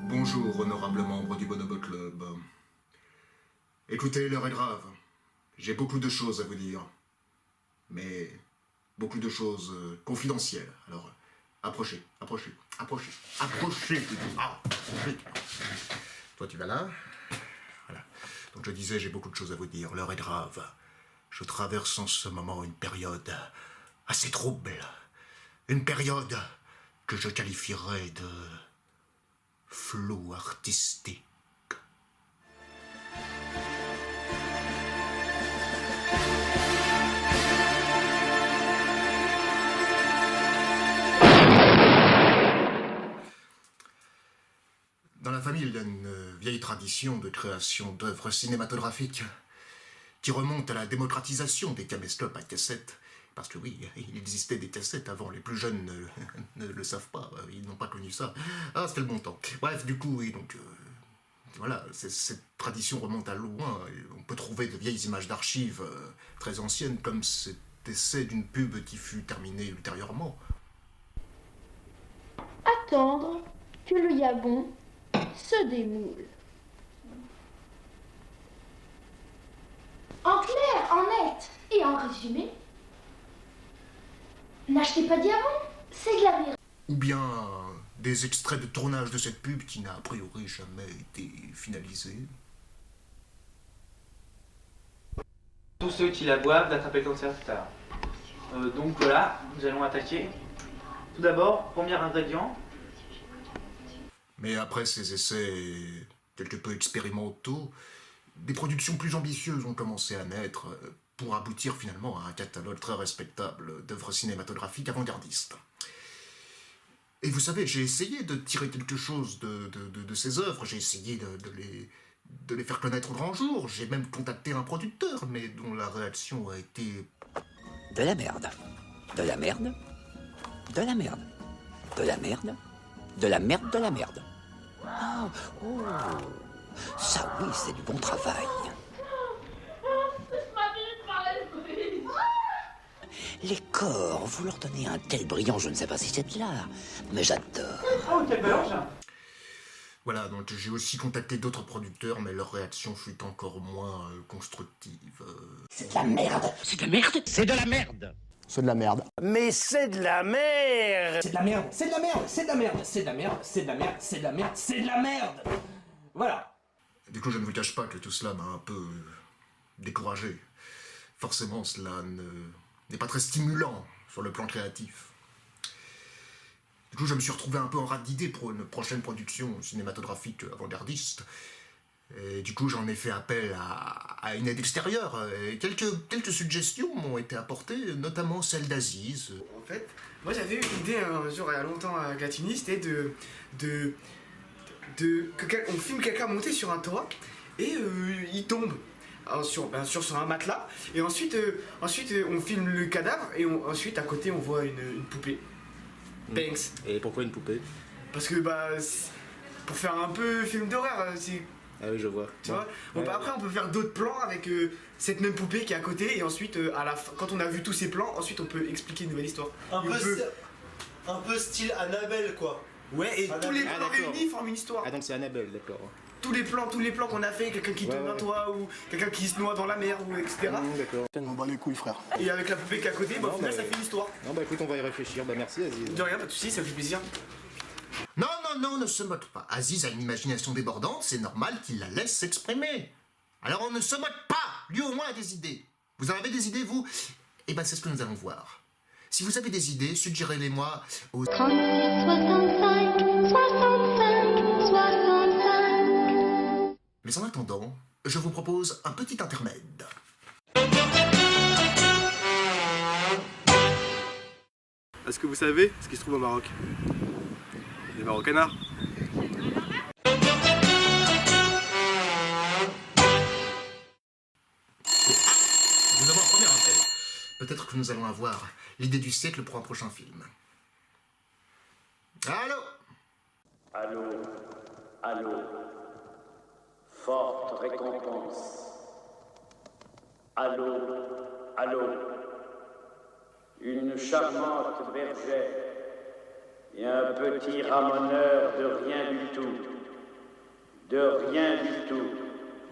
Bonjour, honorable membre du Bonobo Club. Écoutez, l'heure est grave. J'ai beaucoup de choses à vous dire. Mais beaucoup de choses confidentielles. Alors, approchez. Ah, vite. Toi, tu vas là. Voilà. Donc, je disais, j'ai beaucoup de choses à vous dire. L'heure est grave. Je traverse en ce moment une période assez trouble. Une période que je qualifierais de flou artistique. Dans la famille, il y a une vieille tradition de création d'œuvres cinématographiques qui remonte à la démocratisation des caméscopes à cassette. Parce que oui, il existait des cassettes avant, les plus jeunes ne le savent pas, ils n'ont pas connu ça. Ah, c'était le bon temps. Bref, du coup, oui, donc... voilà, cette tradition remonte à loin. On peut trouver de vieilles images d'archives très anciennes, comme cet essai d'une pub qui fut terminée ultérieurement. Attendre que le yabon se démoule. En clair, en net et en résumé, n'achetez pas de yabon, c'est de la merde. Ou bien des extraits de tournage de cette pub qui n'a a priori jamais été finalisé. Tous ceux qui la boivent d'attraper le cancer tout à l'heure. Donc voilà, nous allons attaquer. Tout d'abord, premier ingrédient. Mais après ces essais quelque peu expérimentaux, des productions plus ambitieuses ont commencé à naître pour aboutir finalement à un catalogue très respectable d'œuvres cinématographiques avant-gardistes. Et vous savez, j'ai essayé de tirer quelque chose de ces œuvres, j'ai essayé de les faire connaître au grand jour, j'ai même contacté un producteur, mais dont la réaction a été... De la merde. De la merde. De la merde. De la merde. De la merde, de la merde. Ah, oh. Ça oui, c'est du bon travail. Les corps, vous leur donnez un tel brillant, je ne sais pas si c'est de l'art, mais j'adore. Oh, quel mélange! Voilà, donc j'ai aussi contacté d'autres producteurs, mais leur réaction fut encore moins constructive. C'est de la merde. C'est de la merde. C'est de la merde. C'est de la merde. Mais c'est de la merde! C'est de la merde, c'est de la merde, c'est de la merde, c'est de la merde, c'est de la merde, c'est de la merde, c'est de la merde! Voilà. Du coup, je ne vous cache pas que tout cela m'a un peu découragé. Forcément, cela n'est pas très stimulant sur le plan créatif. Du coup, je me suis retrouvé un peu en rate d'idées pour une prochaine production cinématographique avant-gardiste. Et du coup, j'en ai fait appel à une aide extérieure. Et quelques suggestions m'ont été apportées, notamment celle d'Aziz. En fait, moi j'avais eu une idée un jour, il y a longtemps à Gatineau, c'était on filme quelqu'un monter sur un toit et il tombe bien sûr sur un matelas. Et ensuite on filme le cadavre et ensuite à côté on voit une poupée. Banks. Et pourquoi une poupée? Parce que pour faire un peu film d'horreur, c'est... Ah oui, je vois. Tu vois ouais. Après on peut faire d'autres plans avec cette même poupée qui est à côté et ensuite à la fin, quand on a vu tous ces plans, ensuite on peut expliquer une nouvelle histoire. Un peu style Annabelle quoi. Ouais, et tous les plans réunis forment une histoire. Ah donc c'est Annabelle, d'accord. Tous les plans qu'on a fait, quelqu'un qui tombe d'un toit ou quelqu'un qui se noie dans la mer ou etc. D'accord. On bat les couilles frère. Et avec la poupée qui est à côté, au final ça fait une histoire. Non bah écoute, on va y réfléchir. Bah merci Aziz. De rien, pas de soucis, ça me fait plaisir. Non, ne se moque pas. Aziz a une imagination débordante, c'est normal qu'il la laisse s'exprimer. Alors on ne se moque pas. Lui au moins a des idées. Vous en avez des idées, vous? Eh ben c'est ce que nous allons voir. Si vous avez des idées, suggérez-les-moi au 36, 65, 65, 65. Mais en attendant, je vous propose un petit intermède. Est-ce que vous savez ce qui se trouve au Maroc? Les Marocanards. Nous avons un premier appel. Peut-être que nous allons avoir l'idée du siècle pour un prochain film. Allô? Allô, allô, forte récompense. Allô, allô. Une charmante bergère et un petit ramoneur de rien du tout. De rien du tout.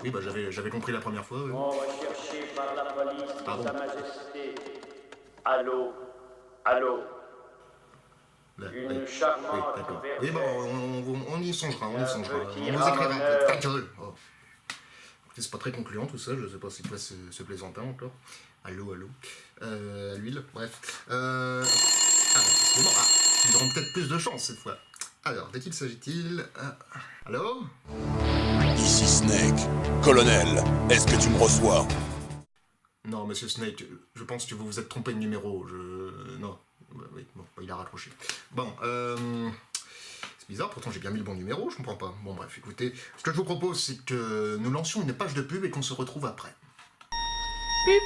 Oui, bah j'avais compris la première fois. Oui. Sont recherchés par la police de Pardon. Sa Majesté. Allô, allô. Là, Une oui. Oui, charmante d'accord. bergère. Oui, bon, on y songera, on y songera. petit On vous écrira. ramoneur. Ta gueule. Oh. Écoutez, c'est pas très concluant tout ça, je sais pas si quoi se plaisantin encore. Allô, allô. À l'huile, bref. Ah, c'est bon, ils auront peut-être plus de chance cette fois. Alors, de qui s'agit-il Allô Ici Snake. Colonel, est-ce que tu me reçois? Non, monsieur Snake, je pense que vous vous êtes trompé de numéro. Non. Oui, bon, il a raccroché. Bon, c'est bizarre, pourtant j'ai bien mis le bon numéro, je comprends pas. Bon, bref, écoutez, ce que je vous propose, c'est que nous lancions une page de pub et qu'on se retrouve après. Pip.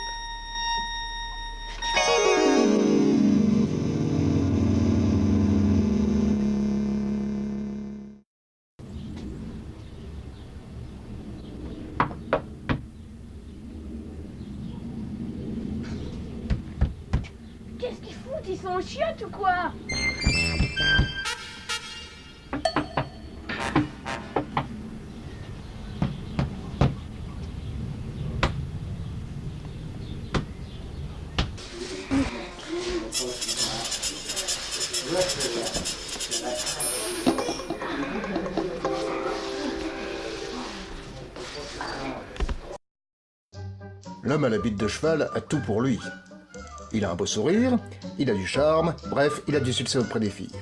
Qu'est-ce qu'ils foutent? Ils sont en chiottes ou quoi? L'homme à la bite de cheval a tout pour lui. Il a un beau sourire, il a du charme, bref, il a du succès auprès des filles.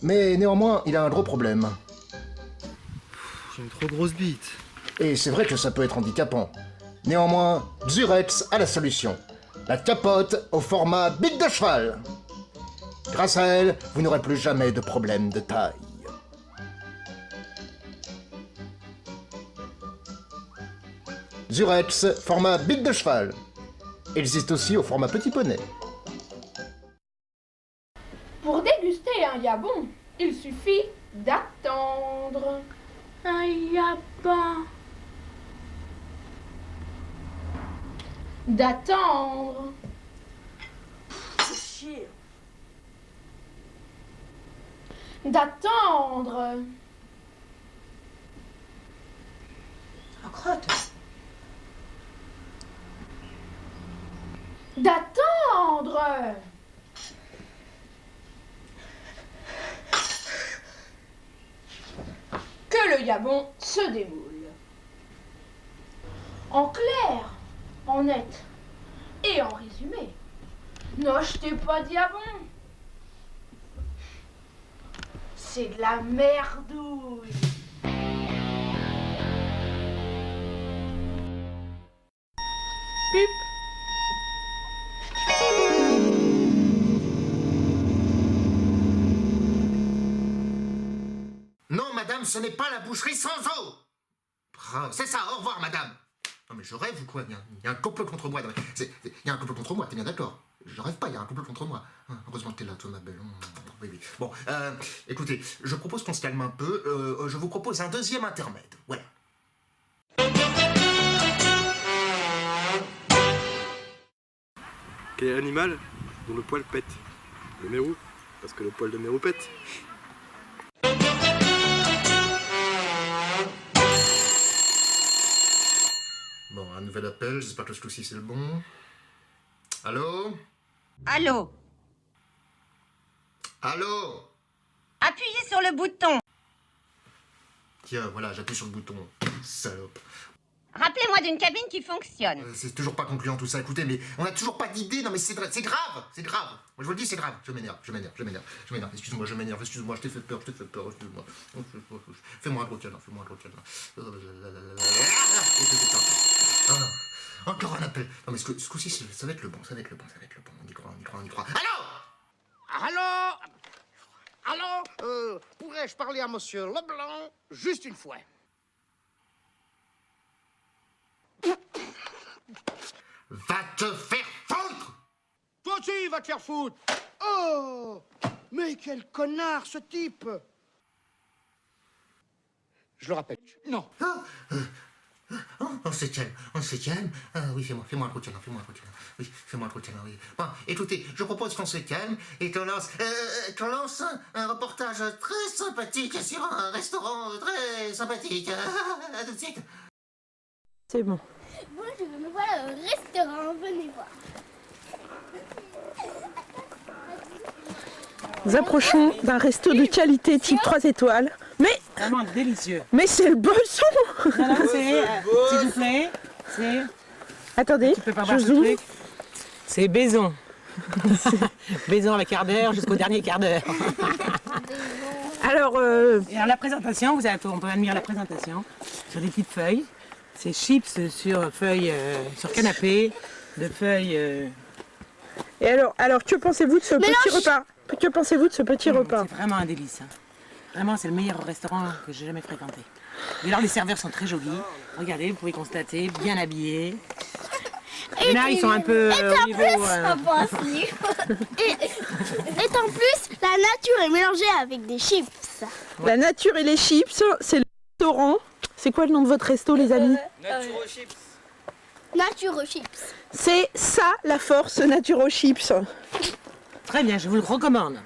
Mais néanmoins, il a un gros problème. J'ai une trop grosse bite. Et c'est vrai que ça peut être handicapant. Néanmoins, Xurex a la solution. La capote au format bite de cheval. Grâce à elle, vous n'aurez plus jamais de problème de taille. Xurex, format bite de cheval. Il existe aussi au format petit poney. Pour déguster un yabon, il suffit d'attendre. Un yabon. D'attendre. C'est chier. D'attendre. En crotte. D'attendre. Que le yabon se démoule. En clair, en net et en résumé, n'achetez pas de yabon. C'est de la merdouille. Pip. Non, madame, ce n'est pas la boucherie sans eau. C'est ça, au revoir, madame. Non, mais je rêve ou quoi? Il y a un complot contre moi. Il y a un complot contre moi, t'es bien d'accord? Je rêve pas, il y a un complot contre moi. Heureusement que t'es là, toi, ma belle. Oui, oui. Bon, écoutez, je propose qu'on se calme un peu. Je vous propose un deuxième intermède. Voilà. Quel est l'animal dont le poil pète? Le mérou, parce que le poil de mérou pète. Bon, un nouvel appel, j'espère que ce coup-ci c'est le bon. Allô? Allô? Allô? Appuyez sur le bouton. Tiens, voilà, j'appuie sur le bouton. Salope. Rappelez-moi d'une cabine qui fonctionne. C'est toujours pas concluant tout ça, écoutez, mais on a toujours pas d'idée, non mais c'est grave, c'est grave. Moi je vous le dis, c'est grave. Je m'énerve. Excuse-moi, excuse-moi, je t'ai fait peur, excuse-moi. Fais-moi un gros câlin. Encore un appel. Non mais ce coup-ci, ça va être le bon, on y croit. Allô, pourrais-je parler à monsieur Leblanc juste une fois? Va te faire foutre! Toi aussi, va te faire foutre! Oh! Mais quel connard, ce type! Je le rappelle. Non. On se calme, on se calme. Ah oui, fais-moi un trou de câlin, fais-moi un trou de câlin. Oui, fais-moi un trou de câlin, oui. Bon, écoutez, je propose qu'on se calme et qu'on lance un reportage très sympathique sur un restaurant très sympathique. À tout de suite. C'est bon. Bonjour, nous voilà au restaurant, venez voir. Nous approchons d'un resto de qualité type 3 étoiles. Mais vraiment délicieux. Mais c'est le bolson. Non, c'est, s'il vous plaît, c'est... Attendez, tu peux pas voir ce truc. C'est Baison. Baison avec quart d'heure jusqu'au dernier quart d'heure. Alors, Et alors la présentation, on peut admirer la présentation sur des petites feuilles. C'est chips sur feuilles, sur canapé, de feuilles... Et alors, que pensez-vous de ce petit repas? Que pensez-vous de ce petit repas? C'est vraiment un délice. Vraiment, c'est le meilleur restaurant que j'ai jamais fréquenté. Et alors, les serveurs sont très jolis. Regardez, vous pouvez constater, bien habillés. Et là, ils sont un peu au niveau... Et en plus, la nature est mélangée avec des chips. La nature et les chips, c'est le restaurant. C'est quoi le nom de votre resto, les amis? Naturo Chips. Naturo Chips. C'est ça, la force Naturo Chips. Très bien, je vous le recommande.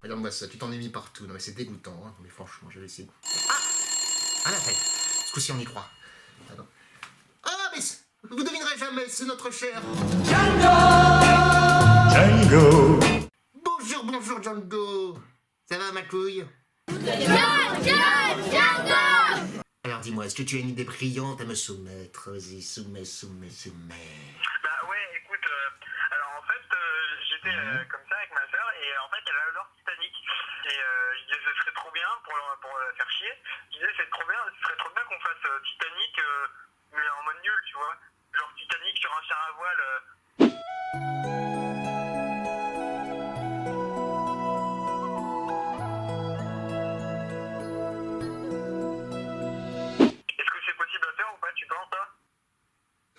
Regarde-moi ça, tu t'en es mis partout. Non mais c'est dégoûtant, hein. Mais franchement, je vais essayer. Ah la fête. Ce coup-ci, on y croit. Attends. Ah mais vous devinerez jamais, c'est notre cher Django. Bonjour Django. Ça va ma couille? Django. Alors dis-moi, est-ce que tu as une idée brillante à me soumettre? Vas-y, soumets. Bah ouais, écoute, alors en fait, j'étais comme ça avec ma soeur et en fait elle adore Titanic. Et je disais ce serait trop bien pour la faire chier. Je disais ce serait trop bien qu'on fasse Titanic mais en mode nul, tu vois. Genre Titanic sur un char à voile. Est-ce que c'est possible à faire ou pas, tu penses ça?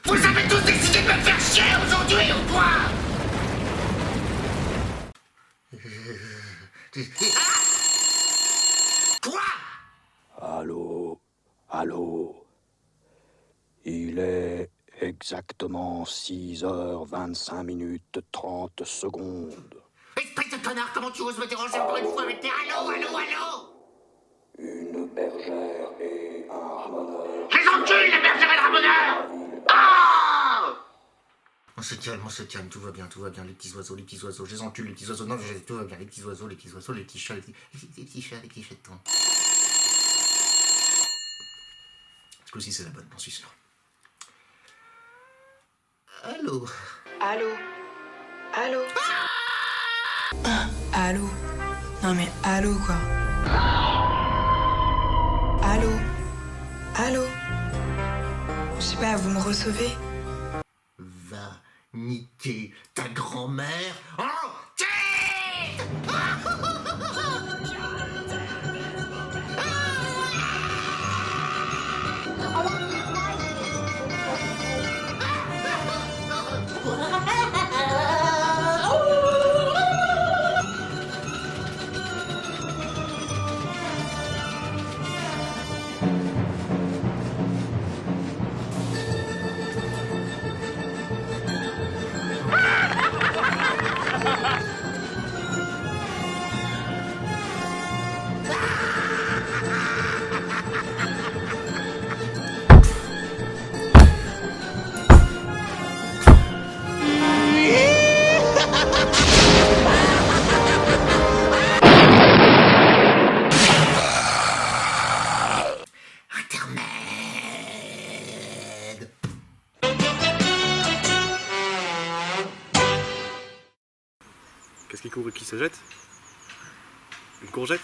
Vous avez tous décidé de me faire chier aujourd'hui ou quoi? Quoi? Allô. Il est exactement 6h25 30 secondes. Espèce de connard, comment tu oses me déranger encore une fois avec tes allô? Une bergère et un ramoneur. Les encules, la bergère et le ramoneur! Ah! On se calme, tout va bien, les petits oiseaux, je les encule, les petits oiseaux, non, tout va bien, les petits oiseaux, les petits chats, les petits chatons. Ce coup-ci, c'est la bonne, j'en suis sûr. Allô? Allô? Non mais allô quoi? Allô? Je sais pas, vous me recevez? Va niquer ta grand-mère en tête! Qu'est-ce qui court et qui se jette? Une courgette?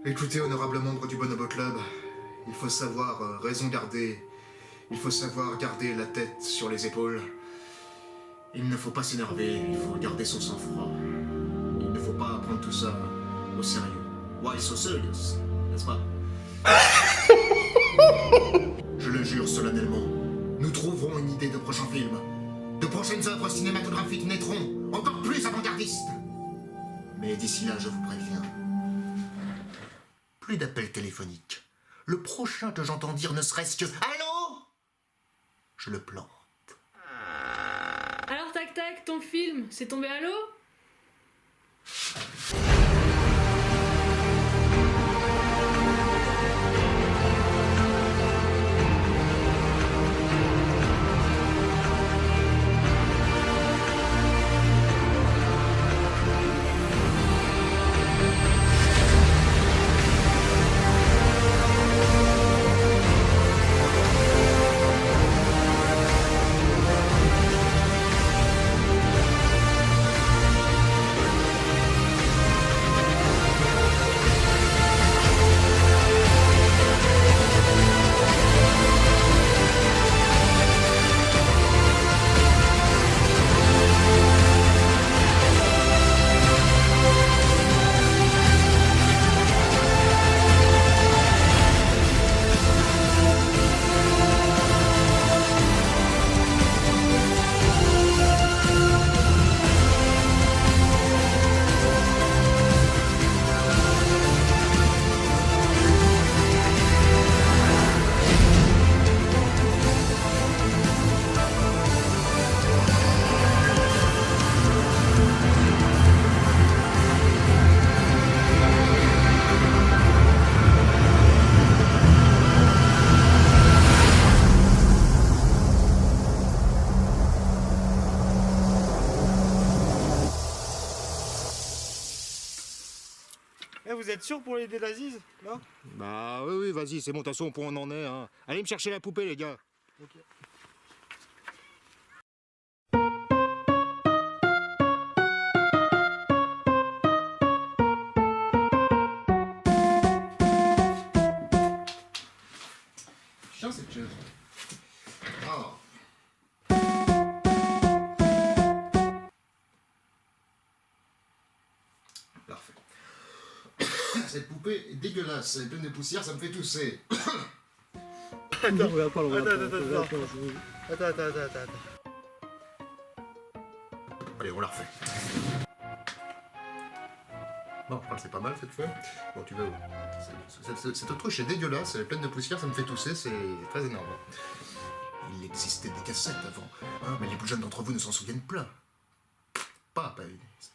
Écoutez, honorable membre du Bonobo Club, il faut savoir raison garder. Il faut savoir garder la tête sur les épaules. Il ne faut pas s'énerver, il faut garder son sang-froid. Il ne faut pas prendre tout ça au sérieux. Why so serious, n'est-ce pas? Je le jure solennellement, nous trouverons une idée de prochain film. De prochaines œuvres cinématographiques naîtront, encore plus avant-gardistes. Mais d'ici là, je vous préviens. Plus d'appels téléphoniques. Le prochain que j'entends dire ne serait-ce que « Allô ?» je le plante. Alors tac tac, ton film, c'est tombé à l'eau? Eh, vous êtes sûr pour l'aider d'Aziz, non? Bah oui, vas-y, c'est bon, de toute façon, au point où on en est. Hein. Allez me chercher la poupée, les gars. Ok. Chiant cette chaise. Ah. Parfait. Cette poupée est dégueulasse, elle est pleine de poussière, ça me fait tousser. Attends. Allez, on la refait. Bon, je crois que c'est pas mal cette fois. Bon, tu vas où? Cette autruche est dégueulasse, elle est pleine de poussière, ça me fait tousser, c'est très énervant. Il existait des cassettes avant, hein, mais les plus jeunes d'entre vous ne s'en souviennent pas.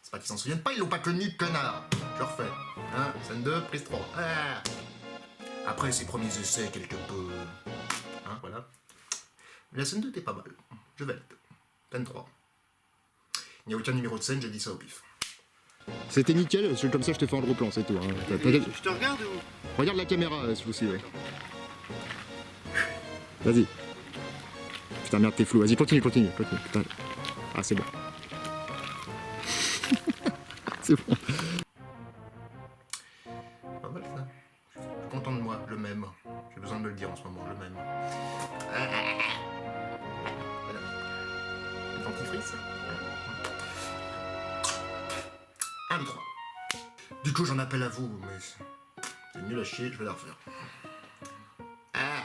C'est pas qu'ils s'en souviennent pas, ils l'ont pas connu, connard. Je refais. Hein, scène 2, prise 3. Ah. Après ces premiers essais quelque peu... Hein, voilà. Mais la scène 2 était pas mal. Je valide. Scène 3. Il n'y a aucun numéro de scène, j'ai dit ça au pif. C'était nickel, comme ça je te fais un gros plan, c'est tout. Hein. Je te regarde ou? Regarde la caméra, ce coup-ci, ouais. Vas-y. Putain, merde, t'es flou. Vas-y, continue. Putain. Ah, c'est bon. C'est bon. Pas mal ça. Je suis content de moi, je m'aime. J'ai besoin de me le dire en ce moment, je m'aime. Voilà. Le dentifrice. 1, 2, 3. Du coup, j'en appelle à vous, mais c'est nul à chier, je vais la refaire. Ah.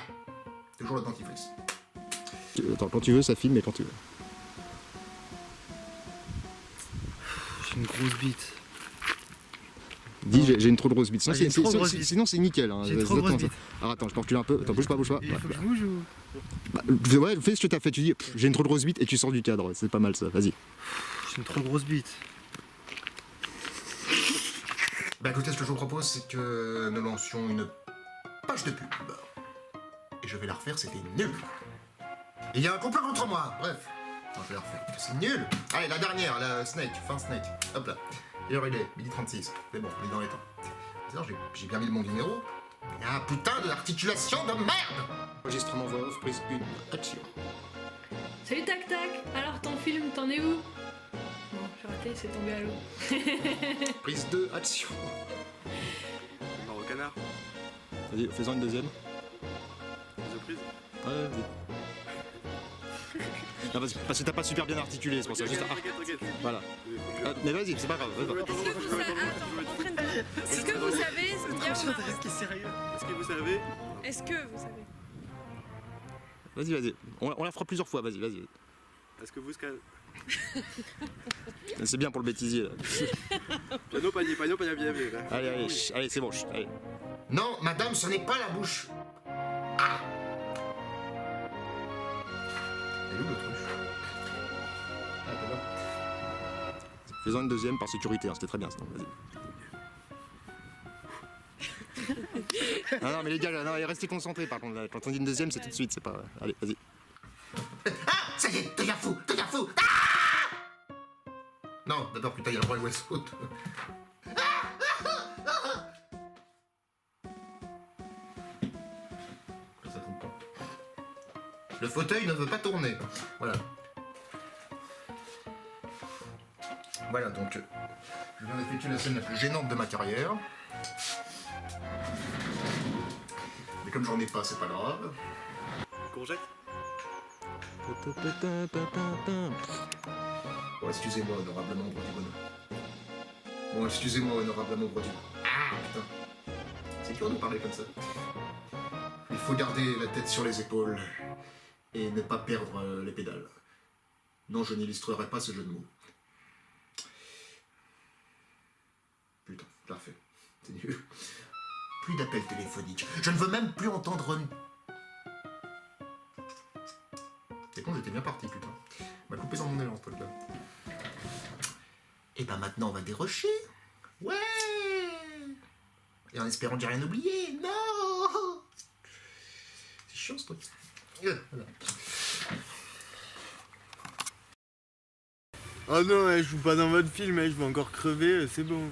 Toujours le dentifrice. Attends, quand tu veux, ça filme, mais quand tu veux. J'ai une grosse bite. Dis, j'ai une trop grosse bite. Sinon, c'est nickel. Hein. J'ai trop grosse bite. Alors attends, je peux reculer un peu. Attends, bouge pas. Il faut que je bouge ou? Bah, ouais, fais ce que t'as fait. Tu dis, j'ai une trop grosse bite et tu sors du cadre. C'est pas mal ça, vas-y. J'ai une trop grosse bite. Bah écoutez, ce que je vous propose, c'est que nous lancions une page de pub. Et je vais la refaire, c'était nul. Il y a un complot contre moi, bref. Non, je vais la refaire, c'est nul. Allez, la dernière, la Snake, fin Snake. Hop là. Quelle heure il est? 12h36. C'est bon, on est dans les temps. J'ai bien mis le bon numéro. Il y a un putain d'articulation de merde. Enregistrement voix off, prise 1, action. Salut tac tac, alors ton film, t'en es où? Bon, j'ai raté, c'est tombé à l'eau. Prise 2, action. Mort au canard. Vas-y, faisons une deuxième. Deux prises. Ouais, vas-y. Non, parce que t'as pas super bien articulé, c'est pour ça. Juste... T'inquiète. Voilà. Mais vas-y, c'est pas grave. Est-ce que vous savez ce qu'il y a au Maroc? Est-ce que vous savez? Est-ce que vous savez? Vas-y. On la fera plusieurs fois, vas-y. Est-ce que vous C'est bien pour le bêtisier là. Piano, panier, piano, panier, bien. Allez, allez, allez, c'est bon. Allez. Non, madame, ce n'est pas la bouche. Ah. Elle est où l'autruche? Ah, t'es là. Faisons une deuxième par sécurité, hein, c'était très bien sinon, vas-y. Ah non mais les gars, là, non, restez concentrés par contre, là. Quand on dit une deuxième c'est tout de suite, c'est pas... Allez, vas-y. Ah, ça y est, deviens fou, deviens fou. Ah. Non, d'abord, putain, il y a le roi Westwood. Ça tombe pas. Le fauteuil ne veut pas tourner. Voilà. Voilà, donc, je viens d'effectuer la scène la plus gênante de ma carrière. Mais comme j'en ai pas, c'est pas grave. Courgette. Bon, excusez-moi, honorablement, Brodibone. Bon, excusez-moi, honorablement, Brodibone. Ah, putain. C'est dur de parler comme ça. Il faut garder la tête sur les épaules et ne pas perdre les pédales. Non, je n'illustrerai pas ce jeu de mots. Putain, je la refais. C'est nul. Plus d'appels téléphoniques. Je ne veux même plus entendre... C'est con, j'étais bien parti, putain. M'a coupé dans mon élan, ce truc-là. Et ben maintenant, on va dérocher. Ouais. Et en espérant que j'ai rien oublié. Non. C'est chiant, ce truc. Voilà. Oh non, je joue pas dans votre film, je vais encore crever, c'est bon.